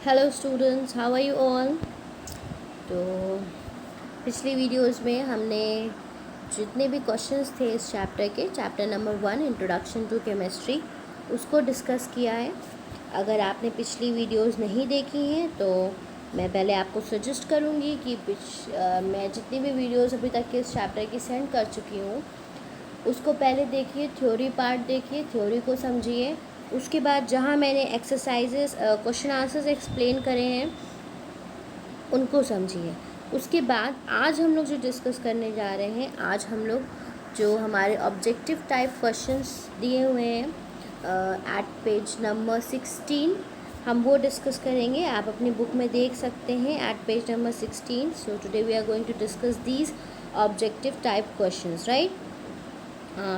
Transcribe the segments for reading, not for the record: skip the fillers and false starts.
Hello students, how are you all. तो पिछली videos में हमने जितने भी क्वेश्चंस थे इस चैप्टर के, chapter number 1 introduction to chemistry, उसको डिस्कस किया है। अगर आपने पिछली वीडियोस नहीं देखी हैं तो मैं पहले आपको सजेस्ट करूँगी कि मैं जितनी भी वीडियोस अभी तक के इस चैप्टर की सेंड कर चुकी हूँ उसको पहले देखिए, थ्योरी पार्ट देखिए, थ्योरी को समझिए। उसके बाद जहाँ मैंने एक्सरसाइजेस क्वेश्चन आंसर्स एक्सप्लेन करे हैं उनको समझिए। उसके बाद आज हम लोग जो डिस्कस करने जा रहे हैं, आज हम लोग जो हमारे ऑब्जेक्टिव टाइप क्वेश्चंस दिए हुए हैं एट पेज नंबर 16, हम वो डिस्कस करेंगे। आप अपनी बुक में देख सकते हैं at page number 16। So today we are going to discuss these objective type questions, right.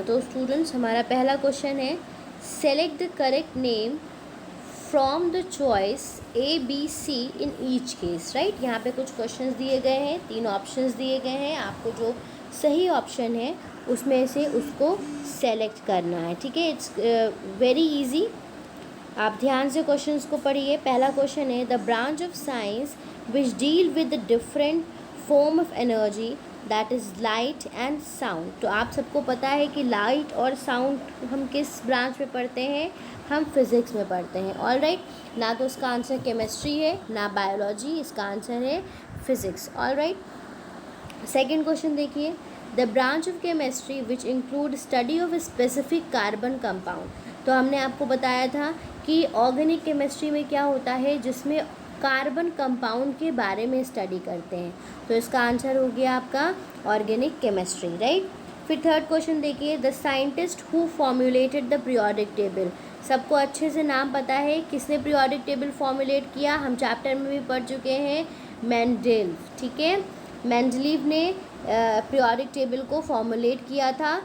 तो स्टूडेंट्स, हमारा पहला क्वेश्चन है, select the correct name from the choice A B C in each case, right. यहाँ पे कुछ questions दिए गए हैं, 3 ऑप्शंस दिए गए हैं, आपको जो सही ऑप्शन है उसमें से उसको सेलेक्ट करना है, ठीक है। It's very easy. आप ध्यान से क्वेश्चंस को पढ़िए। पहला क्वेश्चन है, the branch of science which deal with the different form of energy that is light and sound. तो आप सबको पता है कि लाइट और साउंड हम किस ब्रांच में पढ़ते हैं, हम फिज़िक्स में पढ़ते हैं। ऑल राइट, ना तो इसका आंसर केमिस्ट्री है ना बायोलॉजी, इसका आंसर है physics. All right, second question देखिए, the branch of chemistry which include study of specific carbon compound. तो हमने आपको बताया था कि ऑर्गेनिक केमिस्ट्री में क्या होता है, जिसमें कार्बन कंपाउंड के बारे में स्टडी करते हैं। तो इसका आंसर हो गया आपका ऑर्गेनिक केमिस्ट्री, राइट। फिर थर्ड क्वेश्चन देखिए, the scientist who formulated the periodic table. सबको अच्छे से नाम पता है किसने पीरियोडिक टेबल फॉर्मुलेट किया, हम चैप्टर में भी पढ़ चुके हैं, मेंडेलीव, ठीक है। मेंडेलीव ने पीरियोडिक टेबल को फॉर्मुलेट किया था,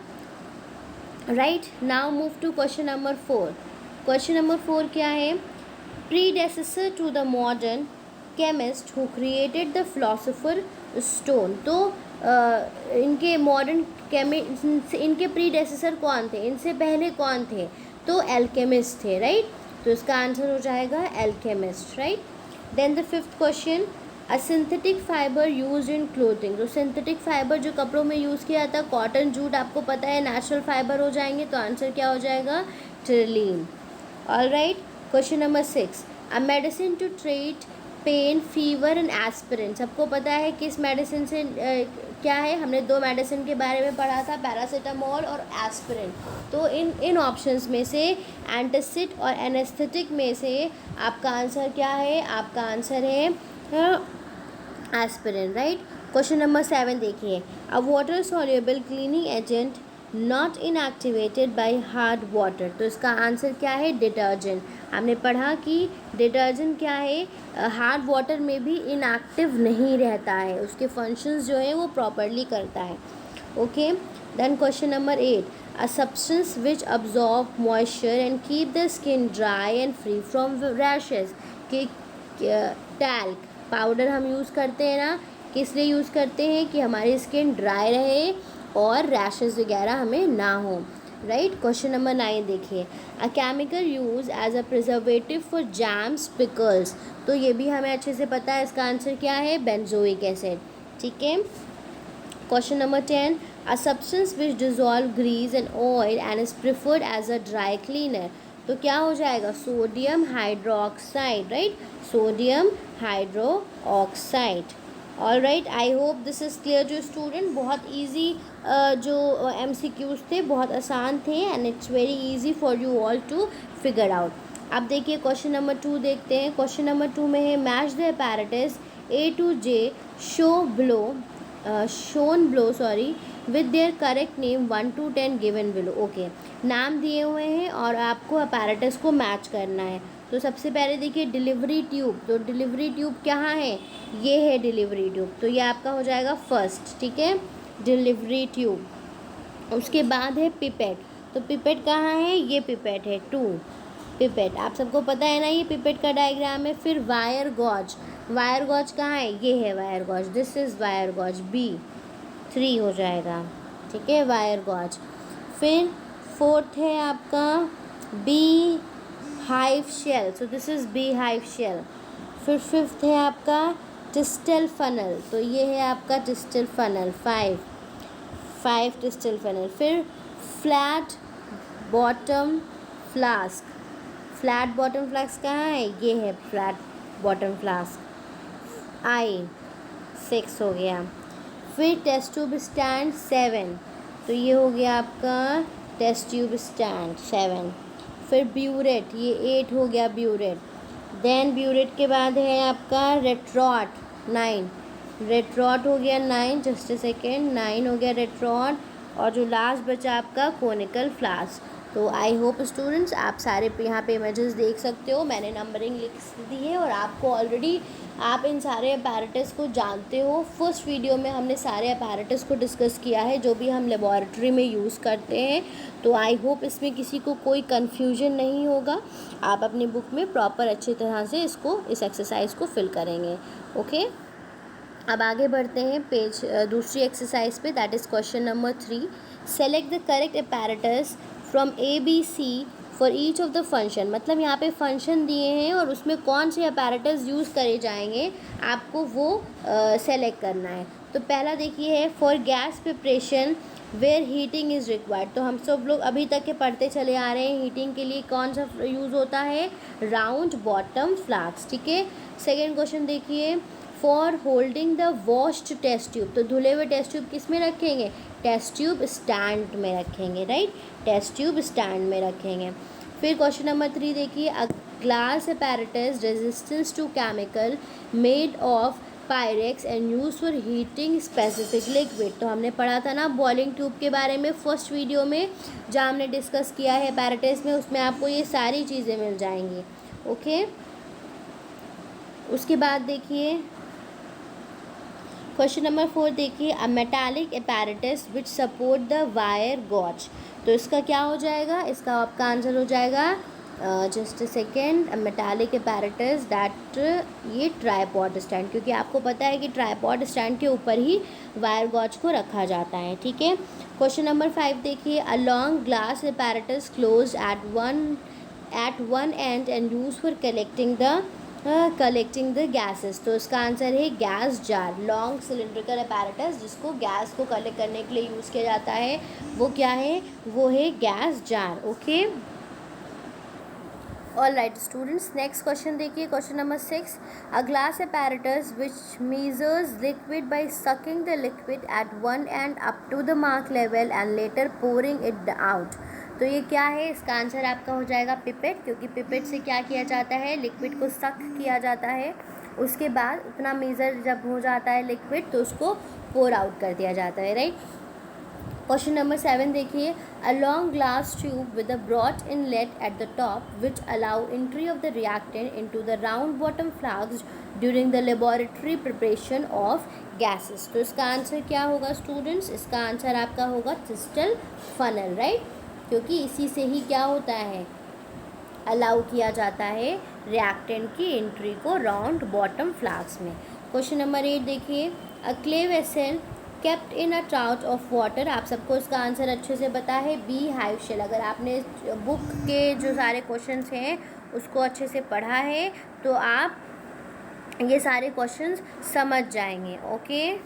right. Now move to question number 4। Question number 4 क्या है, predecessor to the modern chemist who created the philosopher stone. तो इनके मॉडर्न केमिस्ट, इनके प्रीडेसेसर कौन थे, इनसे पहले कौन थे, तो एल्केमिस्ट थे, राइट। तो इसका आंसर हो जाएगा alchemist, right. Then the fifth question, a synthetic fibre use in clothing. तो सिंथेटिक फाइबर जो कपड़ों में यूज़ किया जाता है, कॉटन, जूट, आपको पता है नेचुरल फाइबर हो जाएंगे, तो आंसर क्या हो जाएगा, trilene. All right, question number 6, a medicine to treat pain, fever and aspirin. सबको पता है किस मेडिसिन से क्या है, हमने 2 मेडिसिन के बारे में पढ़ा था, पैरासीटामोल और एस्पिरिन। तो इन ऑप्शंस में से एंटासिड और एनेस्थेटिक में से आपका आंसर क्या है, आपका आंसर है एस्पिरिन, राइट। क्वेश्चन नंबर 7 देखिए, a water soluble cleaning agent not inactivated by hard water. तो इसका आंसर क्या है, डिटर्जेंट। हमने पढ़ा कि डिटर्जेंट क्या है, हार्ड वाटर में भी इनएक्टिव नहीं रहता है, उसके फंक्शंस जो है वो प्रॉपरली करता है, okay. Then question number 8, a substance which absorb moisture and keep the skin dry and free from rashes. कि टैल्क पाउडर हम यूज़ करते हैं ना, किस लिए यूज़ करते हैं, कि हमारी स्किन ड्राई रहे और रैशेस वगैरह हमें ना हो, राइट। क्वेश्चन नंबर 9 देखिए, a chemical use as a preservative for jams, pickles. तो ये भी हमें अच्छे से पता है, इसका आंसर क्या है, बेंजोइक एसिड, ठीक है। Question number 10, a substance which dissolve grease and oil and is preferred as a dry cleaner. तो क्या हो जाएगा, sodium hydroxide, right, sodium hydroxide. All right, I hope this is clear to student. बहुत easy जो MCQs थे, बहुत आसान थे, and it's very easy for you all to figure out. अब देखिए क्वेश्चन नंबर 2 देखते हैं। क्वेश्चन नंबर 2 में है, match the apparatus A to J shown below with their correct name 1 to 10 given below। Okay, नाम दिए हुए हैं और आपको apparatus को मैच करना है। तो सबसे पहले देखिए डिलीवरी ट्यूब। तो डिलीवरी ट्यूब कहाँ है, ये है डिलीवरी ट्यूब, तो ये आपका हो जाएगा फर्स्ट, ठीक है, डिलीवरी ट्यूब। उसके बाद है पिपेट। तो पिपेट कहाँ है, ये पिपेट है 2, पिपेट आप सबको पता है ना, ये पिपेट का डायग्राम है। फिर वायर गॉज, वायर गॉज कहाँ है, ये है wire gauze, this is wire gauze, B3 हो जाएगा, ठीक है, वायर गॉज। फिर फोर्थ है आपका bee hive shell. So this is bee hive shell, फिर फिफ्थ है आपका डिस्टिल फनल, तो ये है आपका distil funnel, five distil funnel. फिर flat bottom flask, flat bottom flask कहाँ है, ये है फ्लैट बॉटम फ्लास्क, आई 6 हो गया। फिर टेस्ट ट्यूब स्टैंड 7, तो ये हो गया आपका टेस्ट ट्यूब स्टैंड 7। फिर ब्यूरेट, ये 8 हो गया ब्यूरेट। देन ब्यूरेट के बाद है आपका रेट्रॉट 9, रेट्रॉट हो गया 9, जस्ट ए सेकेंड, 9 हो गया रेट्रॉट। और जो लास्ट बचा आपका कोनिकल फ्लास्क। तो आई होप स्टूडेंट्स आप सारे पे यहाँ पे इमेजेस देख सकते हो, मैंने नंबरिंग लिख दी है और आपको ऑलरेडी आप इन सारे अपैरेटस को जानते हो। फर्स्ट वीडियो में हमने सारे अपैरेटस को डिस्कस किया है जो भी हम लेबॉरेटरी में यूज़ करते हैं। तो आई होप इसमें किसी को कोई कन्फ्यूजन नहीं होगा, आप अपनी बुक में प्रॉपर अच्छी तरह से इस एक्सरसाइज को फिल करेंगे। ओके, अब आगे बढ़ते हैं पेज दूसरी एक्सरसाइज पे, that is question number 3। Select the correct apparatus from ABC for each of the function. मतलब यहाँ पे फंक्शन दिए हैं और उसमें कौन से अपैरेटस यूज़ करे जाएंगे आपको वो सेलेक्ट करना है। तो पहला देखिए है for gas preparation where heating is required. तो हम सब लोग अभी तक के पढ़ते चले आ रहे हैं, हीटिंग के लिए कौन सा यूज़ होता है, राउंड बॉटम फ्लास्क, ठीक है। सेकेंड क्वेश्चन देखिए for holding the washed test tube. तो धुले हुए टेस्ट ट्यूब किस में रखेंगे, टेस्ट ट्यूब स्टैंड में रखेंगे, राइट, टेस्ट ट्यूब स्टैंड में रखेंगे। फिर क्वेश्चन नंबर 3 देखिए a glass apparatus resistance to chemical made of Pyrex and use for heating specific liquid. तो हमने पढ़ा था ना बॉइलिंग ट्यूब के बारे में फर्स्ट वीडियो में, जहाँ हमने डिस्कस किया है अपैरेटस में, उसमें आपको ये सारी चीज़ें मिल जाएंगी। ओके, उसके बाद देखिए क्वेश्चन नंबर 4 देखिए a metallic apparatus which support the wire gauze. तो इसका क्या हो जाएगा, इसका आपका आंसर हो जाएगा just a second, a metallic apparatus that, ये ट्राईपॉड स्टैंड, क्योंकि आपको पता है कि ट्राईपॉड स्टैंड के ऊपर ही वायर गॉज को रखा जाता है, ठीक है। क्वेश्चन नंबर 5 देखिए a long glass apparatus close eight one and and use for collecting the gases. तो इसका आंसर है gas jar, long cylindrical apparatus जिसको गैस को कलेक्ट करने के लिए यूज़ किया जाता है, वो क्या है, वो है gas jar. Okay, all right students, next question देखिए question number 6 a glass apparatus which measures liquid by sucking the liquid at one end up to the mark level and later pouring it out। तो ये क्या है, इसका answer आपका हो जाएगा pipette, क्योंकि पिपेट से क्या किया जाता है, लिक्विड को सक किया जाता है, उसके बाद उतना मेज़र जब हो जाता है लिक्विड तो उसको पोर आउट कर दिया जाता है, राइट। क्वेश्चन नंबर 7 देखिए a long glass tube with a broad inlet at the top which allow entry of the reactant into the round bottom flask during the laboratory preparation of gases. तो इसका answer क्या होगा students, इसका answer आपका होगा distil funnel, right, क्योंकि इसी से ही क्या होता है, अलाउ किया जाता है रिएक्टेंट की एंट्री को राउंड बॉटम फ्लास्क में। क्वेश्चन नंबर 8 देखिए a clay vessel kept in a trough of water. आप सबको इसका आंसर अच्छे से पता है, बी हाइव शेल। अगर आपने बुक के जो सारे क्वेश्चंस हैं उसको अच्छे से पढ़ा है तो आप ये सारे क्वेश्चंस समझ जाएंगे। ओके,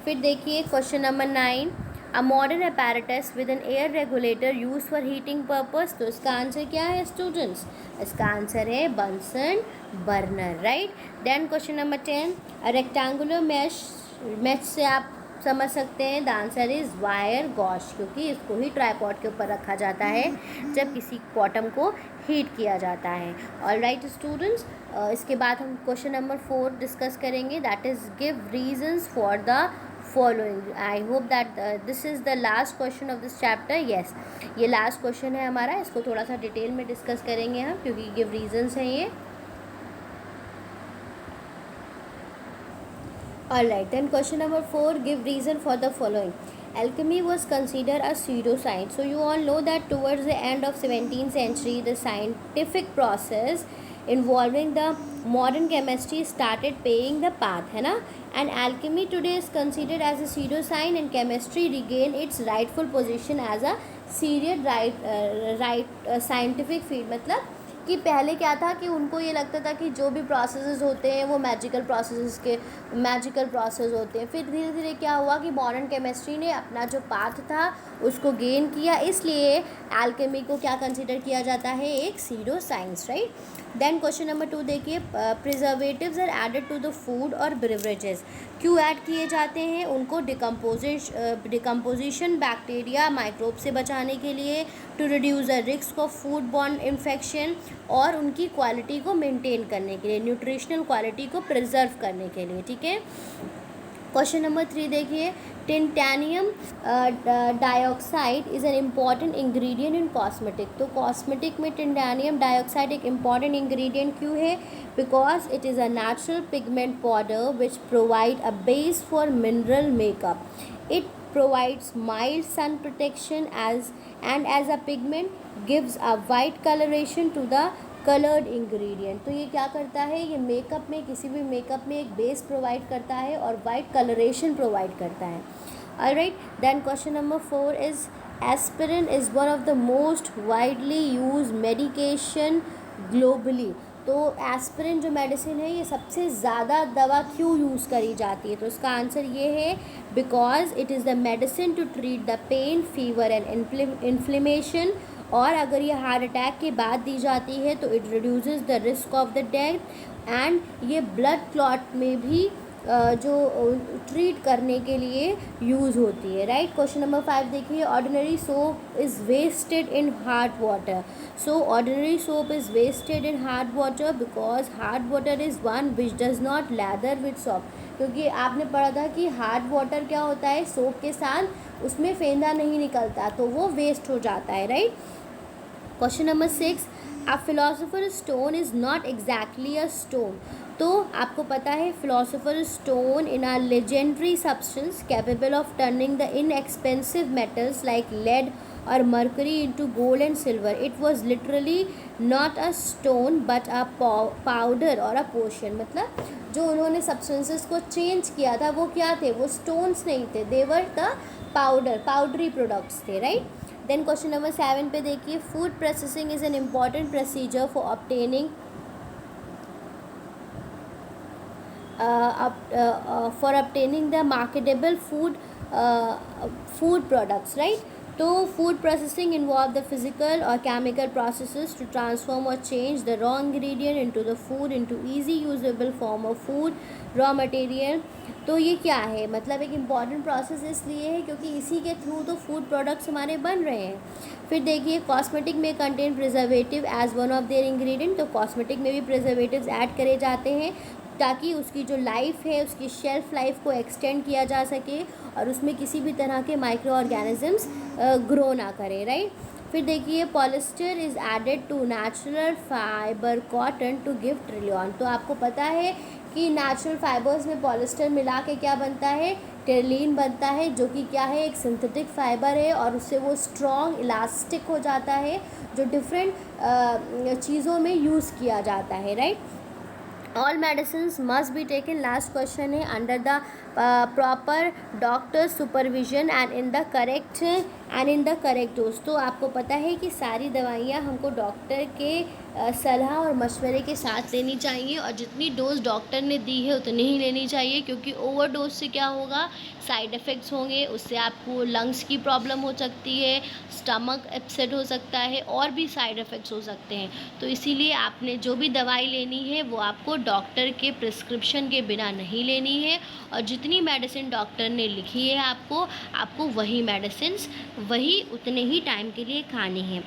फिर देखिए question number 9 a modern apparatus with an air regulator use for heating purpose. तो इसका आंसर क्या है स्टूडेंट्स, इसका आंसर है Bunsen burner, right. Then question number 10 a rectangular mesh से आप समझ सकते हैं the answer is wire gauze, क्योंकि इसको ही ट्राईपॉड के ऊपर रखा जाता है जब किसी बॉटम को हीट किया जाता है। ऑल राइट स्टूडेंट्स, इसके बाद हम क्वेश्चन नंबर 4 डिस्कस करेंगे, that is give reasons for the following. I hope that this is the last question of this chapter. Yes, ये लास्ट क्वेश्चन है हमारा, इसको थोड़ा सा डिटेल में डिस्कस करेंगे हम, क्योंकि गिव रीजंस हैं ये। Alright, then question number 4, give reason for the following. Alchemy was considered a pseudoscience. So you all know that towards the end of 17th century, the scientific process involving the modern chemistry started paying the path, है ना? And alchemy today is considered as a pseudoscience, and chemistry regained its rightful position as a serious scientific field. मतलब कि पहले क्या था कि उनको ये लगता था कि जो भी प्रोसेसेस होते हैं वो मैजिकल प्रोसेस होते हैं। फिर धीरे धीरे क्या हुआ कि मॉडर्न केमिस्ट्री ने अपना जो पाथ था उसको गेन किया, इसलिए एल्केमी को क्या कंसिडर किया जाता है, एक pseudo science, right. Then question number 2 देखिए, preservatives are added to the food or beverages. क्यों ऐड किए जाते हैं? उनको डिकम्पोजिशन बैक्टीरिया माइक्रोब से बचाने के लिए, to reduce the risk of food borne infection, और उनकी क्वालिटी को मेंटेन करने के लिए, न्यूट्रिशनल क्वालिटी को प्रिजर्व करने के लिए, ठीक है। क्वेश्चन नंबर 3 देखिए, titanium dioxide is an important ingredient in cosmetic. तो कॉस्मेटिक में टिंटानियम डाइऑक्साइड एक इम्पॉर्टेंट इंग्रेडिएंट क्यों है? Because it is a natural pigment powder which provide a base for mineral makeup. It provides mild sun protection as a pigment gives a white coloration to the colored ingredient। तो ये क्या करता है? ये makeup में, किसी भी makeup में एक बेस प्रोवाइड करता है और वाइट कलरेशन प्रोवाइड करता है। Alright, then question number 4 is, aspirin is one of the most widely use medication globally. तो एस्पिरिन जो मेडिसिन है ये सबसे ज़्यादा दवा क्यों यूज़ करी जाती है? तो इसका आंसर ये है, because it is the medicine to treat the pain, fever and inflammation. और अगर ये हार्ट अटैक के बाद दी जाती है तो it reduces the risk of the death. And ये ब्लड क्लॉट में भी जो ट्रीट करने के लिए यूज़ होती है, राइट। क्वेश्चन नंबर 5 देखिए, ordinary soap is wasted in hard water. So ordinary soap is wasted in hard water because hard water is one which does not lather with soap. क्योंकि आपने पढ़ा था कि हार्ड वाटर क्या होता है, soap के साथ उसमें फेंदा नहीं निकलता, तो वो वेस्ट हो जाता है, right. Question number 6, a philosopher stone is not exactly a stone. तो आपको पता है philosopher stone in a legendary substance capable of turning the inexpensive metals like lead और mercury into gold and silver. It was literally not a stone but a powder और a पोशन। मतलब जो उन्होंने substances को चेंज किया था वो क्या थे? वो स्टोन्स नहीं थे, they were the powdery products थे, राइट। देन क्वेश्चन नंबर 7 पे देखिए, food processing is an important procedure for obtaining the marketable food products, right. तो food processing involve the physical और केमिकल प्रोसेसेस टू ट्रांसफॉर्म और change the raw ingredient into the food into easy usable form of food raw material. तो ये क्या है? मतलब एक important process इसलिए है क्योंकि इसी के थ्रू तो फूड प्रोडक्ट्स हमारे बन रहे हैं। फिर देखिए, कॉस्मेटिक में contain preservative as one of their ingredient. तो कॉस्मेटिक में भी प्रिजर्वेटिव्स ऐड करे जाते हैं ताकि उसकी जो लाइफ है, उसकी शेल्फ लाइफ को एक्सटेंड किया जा सके और उसमें किसी भी तरह के माइक्रो ऑर्गेनिजम्स ग्रो ना करें, राइट। फिर देखिए, polyester is added to natural fibre cotton to give trillion. तो आपको पता है कि नेचुरल फाइबर्स में पॉलिस्टर मिला के क्या बनता है? टेरलिन बनता है, जो कि क्या है? एक सिंथेटिक फाइबर है और उससे वो स्ट्रॉन्ग इलास्टिक हो जाता है, जो डिफरेंट चीज़ों में यूज़ किया जाता है, right. All medicines must be taken, last question है, under the proper doctor supervision and in the correct dose. तो आपको पता है कि सारी दवाइयाँ हमको डॉक्टर के सलाह और मशवरे के साथ लेनी चाहिए और जितनी डोज डॉक्टर ने दी है उतनी ही लेनी चाहिए, क्योंकि ओवर डोज से क्या होगा? साइड इफ़ेक्ट्स होंगे, उससे आपको लंग्स की प्रॉब्लम हो सकती है, स्टमक अपसेट हो सकता है और भी साइड इफ़ेक्ट्स हो सकते हैं। तो इसीलिए आपने जो भी दवाई लेनी है वो आपको डॉक्टर के प्रिस्क्रिप्शन के बिना नहीं लेनी है और जितनी मेडिसिन डॉक्टर ने लिखी है आपको वही मेडिसिन्स वही उतने ही टाइम के लिए खानी है।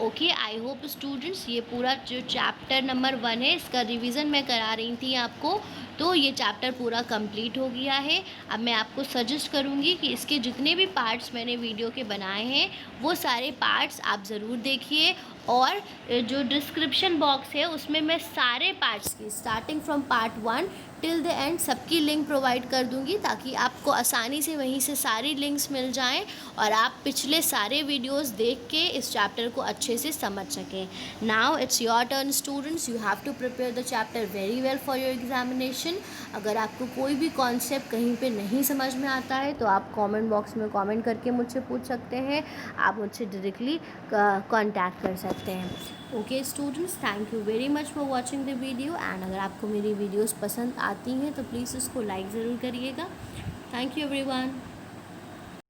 ओके, आई होप स्टूडेंट्स ये पूरा जो चैप्टर नंबर 1 है इसका रिवीजन मैं करा रही थी आपको, तो ये चैप्टर पूरा कंप्लीट हो गया है। अब मैं आपको सजेस्ट करूँगी कि इसके जितने भी पार्ट्स मैंने वीडियो के बनाए हैं वो सारे पार्ट्स आप ज़रूर देखिए और जो डिस्क्रिप्शन बॉक्स है उसमें मैं सारे पार्ट्स की starting from part 1 till the end सबकी लिंक प्रोवाइड कर दूंगी ताकि आपको आसानी से वहीं से सारी लिंक्स मिल जाएं और आप पिछले सारे वीडियोस देख के इस चैप्टर को अच्छे से समझ सकें। Now it's your turn students, you have to prepare the chapter very well for your examination. Question. अगर आपको कोई भी कॉन्सेप्ट कहीं पे नहीं समझ में आता है तो आप कमेंट बॉक्स में कमेंट करके मुझसे पूछ सकते हैं, आप मुझसे डायरेक्टली कांटेक्ट कर सकते हैं। Okay students, thank you very much for watching the video. And अगर आपको मेरी वीडियोस पसंद आती हैं तो प्लीज़ उसको लाइक ज़रूर करिएगा। Thank you everyone.